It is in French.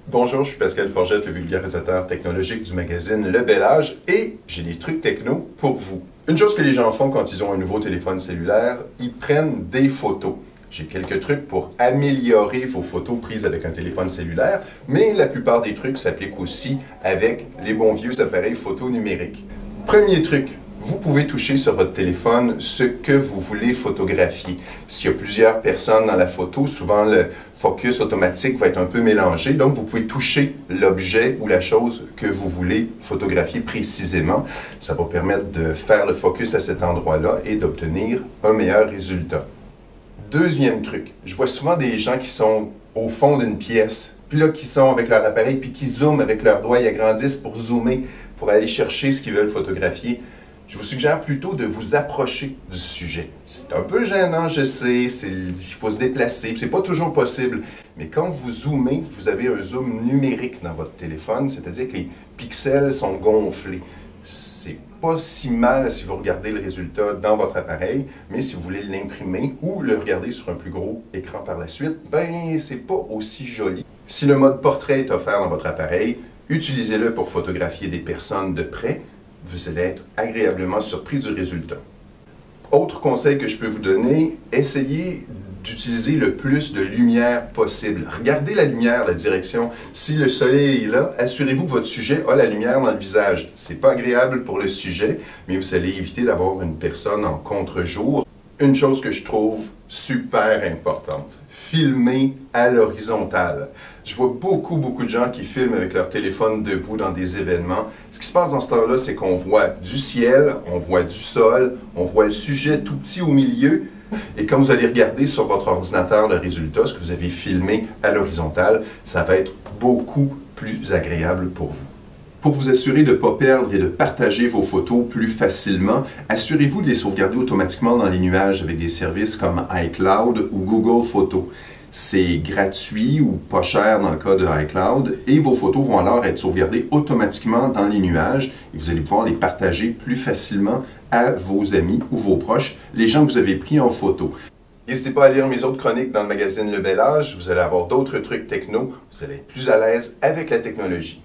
Bonjour, je suis Pascal Forgette, le vulgarisateur technologique du magazine Le Bel Âge, et j'ai des trucs techno pour vous. Une chose que les gens font quand ils ont un nouveau téléphone cellulaire, ils prennent des photos. J'ai quelques trucs pour améliorer vos photos prises avec un téléphone cellulaire, mais la plupart des trucs s'appliquent aussi avec les bons vieux appareils photo numériques. Premier truc, vous pouvez toucher sur votre téléphone ce que vous voulez photographier. S'il y a plusieurs personnes dans la photo, souvent le focus automatique va être un peu mélangé, donc vous pouvez toucher l'objet ou la chose que vous voulez photographier précisément. Ça va permettre de faire le focus à cet endroit-là et d'obtenir un meilleur résultat. Deuxième truc, je vois souvent des gens qui sont au fond d'une pièce, puis là qui sont avec leur appareil, puis qui zooment avec leurs doigts, ils agrandissent pour zoomer, pour aller chercher ce qu'ils veulent photographier. Je vous suggère plutôt de vous approcher du sujet. C'est un peu gênant, je sais, il faut se déplacer, c'est pas toujours possible. Mais quand vous zoomez, vous avez un zoom numérique dans votre téléphone, c'est-à-dire que les pixels sont gonflés. C'est pas si mal si vous regardez le résultat dans votre appareil, mais si vous voulez l'imprimer ou le regarder sur un plus gros écran par la suite, ben c'est pas aussi joli. Si le mode portrait est offert dans votre appareil, utilisez-le pour photographier des personnes de près. Vous allez être agréablement surpris du résultat. Autre conseil que je peux vous donner, essayez d'utiliser le plus de lumière possible. Regardez la lumière, la direction. Si le soleil est là, assurez-vous que votre sujet a la lumière dans le visage. C'est pas agréable pour le sujet, mais vous allez éviter d'avoir une personne en contre-jour. Une chose que je trouve super importante, filmer à l'horizontale. Je vois beaucoup de gens qui filment avec leur téléphone debout dans des événements. Ce qui se passe dans ce temps-là, c'est qu'on voit du ciel, on voit du sol, on voit le sujet tout petit au milieu. Et quand vous allez regarder sur votre ordinateur le résultat, ce que vous avez filmé à l'horizontale, ça va être beaucoup plus agréable pour vous. Pour vous assurer de ne pas perdre et de partager vos photos plus facilement, assurez-vous de les sauvegarder automatiquement dans les nuages avec des services comme iCloud ou Google Photos. C'est gratuit ou pas cher dans le cas de iCloud et vos photos vont alors être sauvegardées automatiquement dans les nuages et vous allez pouvoir les partager plus facilement à vos amis ou vos proches, les gens que vous avez pris en photo. N'hésitez pas à lire mes autres chroniques dans le magazine Le Bel Âge, vous allez avoir d'autres trucs techno, vous allez être plus à l'aise avec la technologie.